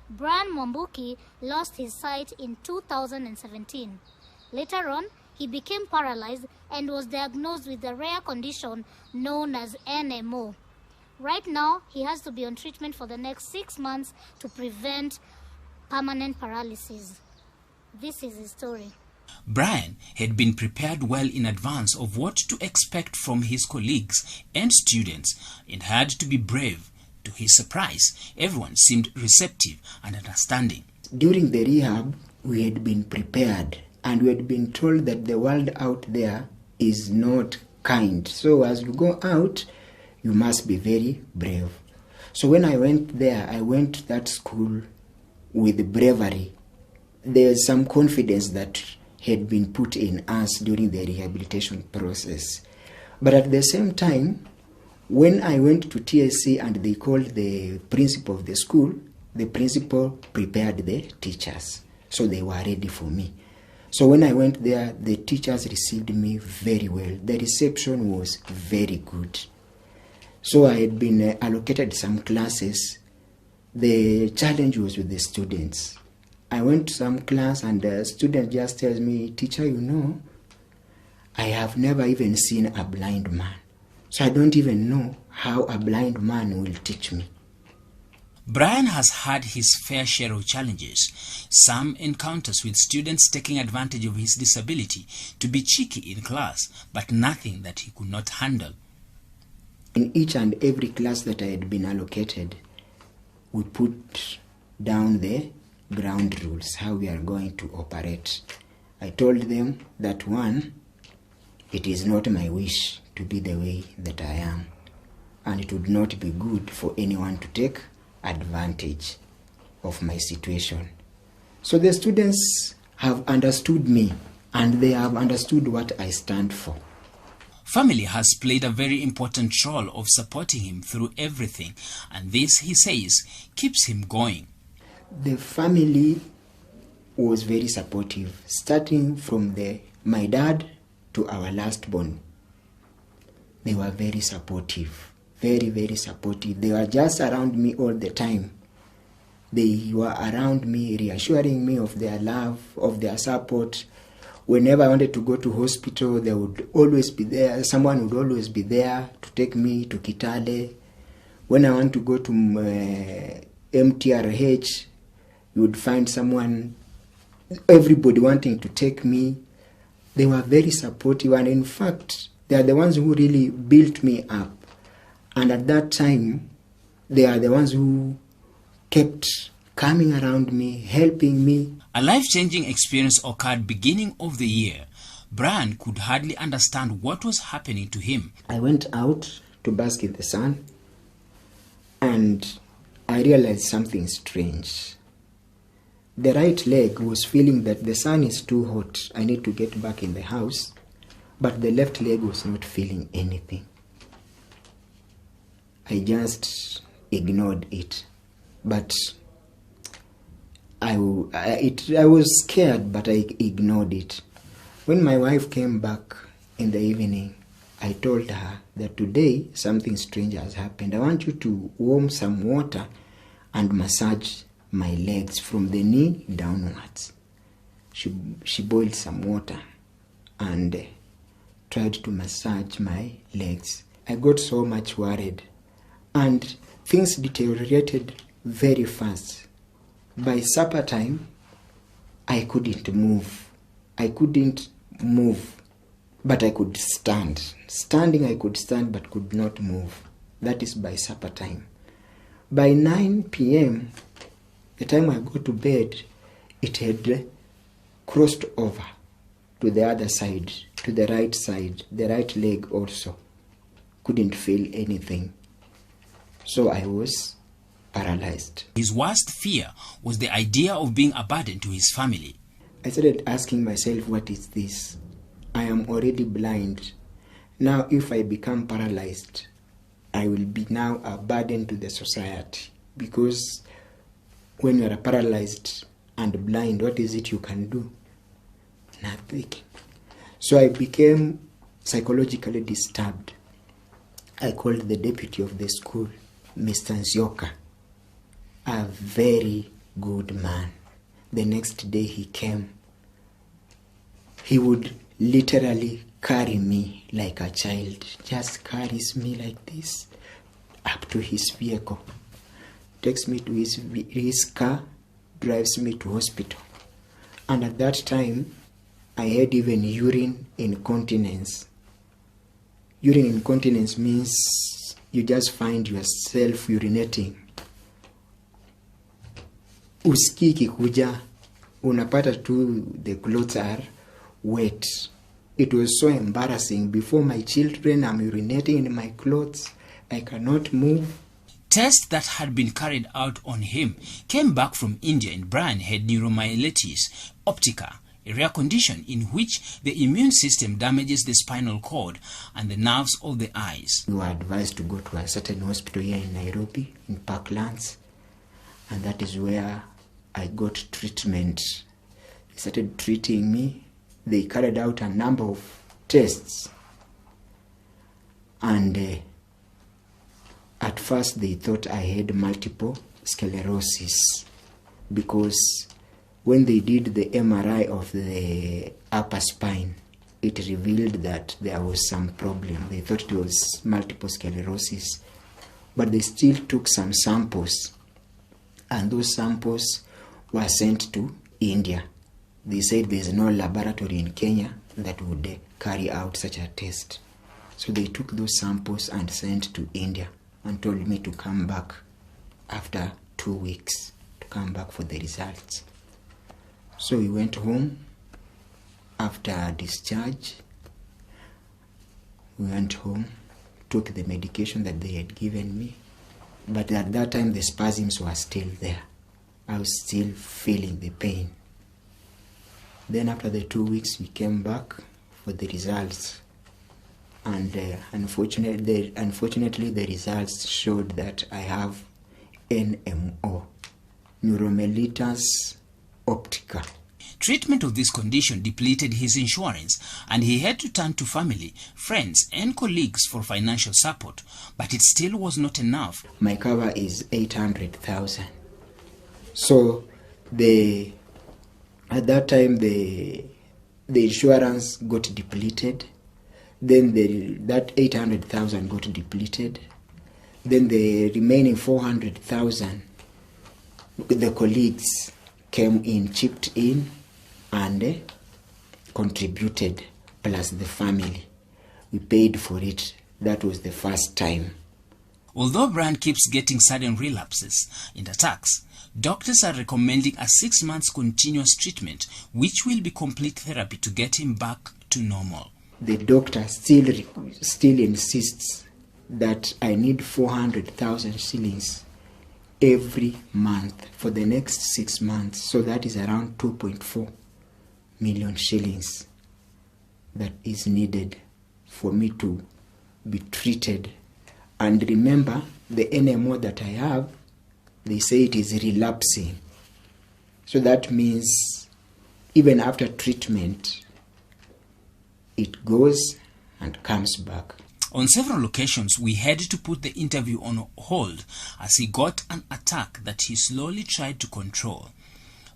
Brian Mwambuki lost his sight in 2017. Later on, he became paralyzed and was diagnosed with a rare condition known as NMO. Right now, he has to be on treatment for the next 6 months to prevent permanent paralysis. This is his story. Brian had been prepared well in advance of what to expect from his colleagues and students and had to be brave. To his surprise, everyone seemed receptive and understanding. During the rehab, we had been prepared and we had been told that the world out there is not kind. So as you go out, you must be very brave. So when I went there, I went to that school with bravery. There's some confidence that had been put in us during the rehabilitation process. But at the same time, when I went to TSC and they called the principal of the school, the principal prepared the teachers. So they were ready for me. So when I went there, the teachers received me very well. The reception was very good. So I had been allocated some classes. The challenge was with the students. I went to some class and the student just tells me, "Teacher, you know, I have never even seen a blind man. So I don't even know how a blind man will teach me." Brian has had his fair share of challenges. Some encounters with students taking advantage of his disability to be cheeky in class, but nothing that he could not handle. In each and every class that I had been allocated, we put down the ground rules, how we are going to operate. I told them that one, it is not my wish to be the way that I am, and it would not be good for anyone to take advantage of my situation. So the students have understood me and they have understood what I stand for. Family has played a very important role of supporting him through everything, and this, he says, keeps him going. The family was very supportive, starting from my dad to our last born. They were very supportive, very, very supportive. They were just around me all the time. They were around me, reassuring me of their love, of their support. Whenever I wanted to go to hospital, they would always be there. Someone would always be there to take me to Kitale. When I want to go to MTRH, you would find someone, everybody wanting to take me. They were very supportive, and in fact, they are the ones who really built me up. And at that time, they are the ones who kept coming around me, helping me. A life-changing experience occurred beginning of the year. Brian could hardly understand what was happening to him. I went out to bask in the sun, and I realized something strange. The right leg was feeling that the sun is too hot, I need to get back in the house, but the left leg was not feeling anything. I just ignored it, but I was scared, but I ignored it. When my wife came back in the evening, I told her that today something strange has happened. I want you to warm some water and massage my legs from the knee downwards. She boiled some water and tried to massage my legs. I got so much worried, and things deteriorated very fast. By supper time, I couldn't move. But I could stand. Standing, I could stand, but could not move. That is by supper time. By 9 p.m., the time I go to bed, it had crossed over to the other side, to the right side, the right leg also. Couldn't feel anything. So I was paralyzed. His worst fear was the idea of being a burden to his family. I started asking myself, what is this? I am already blind. Now if I become paralyzed, I will be now a burden to the society. Because when you are paralyzed and blind, what is it you can do? Nothing. So I became psychologically disturbed. I called the deputy of the school, Mr. Nzioka, a very good man. The next day he came. He would literally carry me like a child, just carries me like this up to his vehicle, takes me to his car, drives me to hospital. And at that time, I had even urine incontinence. Urine incontinence means you just find yourself urinating. Usikii kikuja, unapata tu the clothes are wet. It was so embarrassing. Before my children, I'm urinating in my clothes. I cannot move. Tests that had been carried out on him came back from India, and Brian had neuro-myelitis, Optica, a rare condition in which the immune system damages the spinal cord and the nerves of the eyes. We were advised to go to a certain hospital here in Nairobi, in Parklands, and that is where I got treatment. They started treating me. They carried out a number of tests, and at first they thought I had multiple sclerosis, because when they did the MRI of the upper spine, it revealed that there was some problem. They thought it was multiple sclerosis, but they still took some samples, and those samples were sent to India. They said there's no laboratory in Kenya that would carry out such a test. So they took those samples and sent to India and told me to come back after 2 weeks, to come back for the results. So we went home after discharge. We went home, took the medication that they had given me, but at that time the spasms were still there. I was still feeling the pain. Then after the 2 weeks, we came back for the results, and unfortunately the results showed that I have NMO, Neuro-Myelitis Optica. Treatment of this condition depleted his insurance, and he had to turn to family, friends, and colleagues for financial support, but it still was not enough. My cover is 800,000. So at that time the insurance got depleted. Then that 800,000 got depleted. Then the remaining 400,000, the colleagues came in, chipped in, and contributed, plus the family. We paid for it. That was the first time. Although Brian keeps getting sudden relapses and attacks, doctors are recommending a 6 months continuous treatment, which will be complete therapy to get him back to normal. The doctor still insists that I need 400,000 shillings every month for the next 6 months. So that is around 2.4 million shillings that is needed for me to be treated. And remember, the NMO that I have, they say it is relapsing. So that means even after treatment, it goes and comes back. On several occasions, we had to put the interview on hold as he got an attack that he slowly tried to control.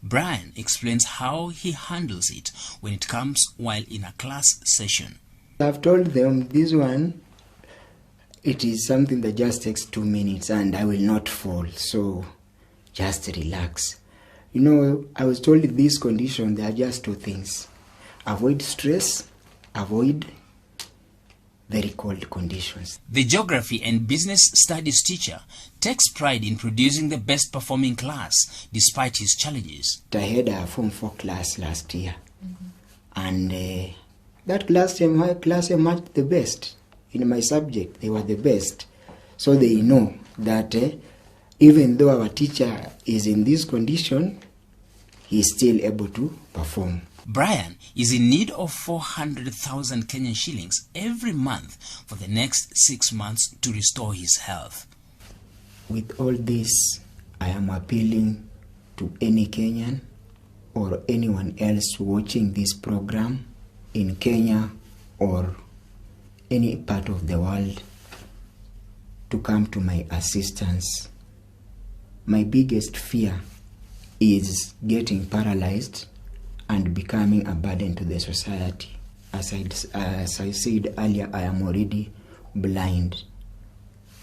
Brian explains how he handles it when it comes while in a class session. I've told them this one, it is something that just takes 2 minutes and I will not fall, so just relax. You know, I was told in this condition there are just 2 things. Avoid stress, avoid very cold conditions. The geography and business studies teacher takes pride in producing the best performing class despite his challenges. I had a Form 4 class last year, and that class emerged the best. In my subject, they were the best. So they know that even though our teacher is in this condition, he is still able to perform. Brian is in need of 400,000 Kenyan shillings every month for the next 6 months to restore his health. With all this, I am appealing to any Kenyan or anyone else watching this program in Kenya or any part of the world to come to my assistance. My biggest fear is getting paralyzed and becoming a burden to the society. As I said earlier, I am already blind.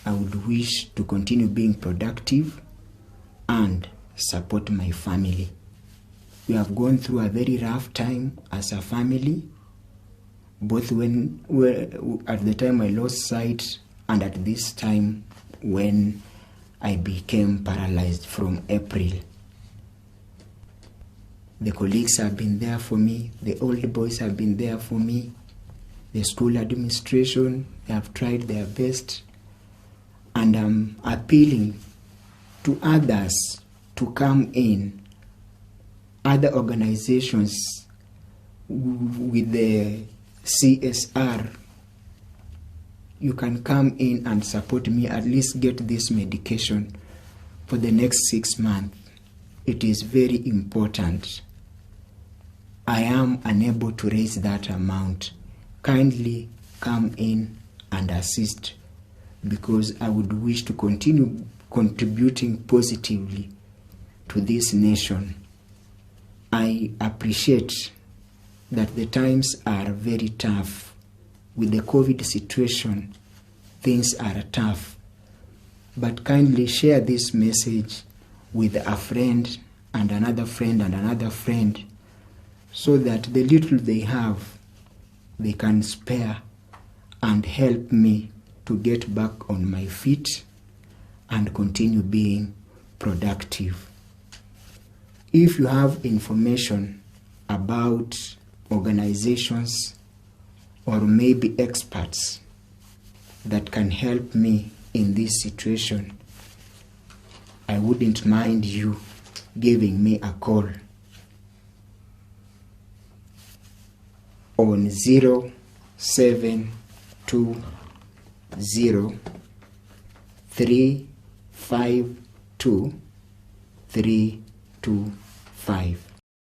I would wish to continue being productive and support my family. We have gone through a very rough time as a family, both at the time I lost sight and at this time when I became paralyzed from April. The colleagues have been there for me, the old boys have been there for me, the school administration, they have tried their best, and I'm appealing to others to come in, other organizations with the CSR. You can come in and support me, at least get this medication for the next 6 months. It is very important. I am unable to raise that amount. Kindly come in and assist, because I would wish to continue contributing positively to this nation. I appreciate that the times are very tough. With the COVID situation, things are tough. But kindly share this message with a friend and another friend and another friend, so that the little they have, they can spare and help me to get back on my feet and continue being productive. If you have information about organizations or maybe experts that can help me in this situation, I wouldn't mind you giving me a call on 0720 352 325.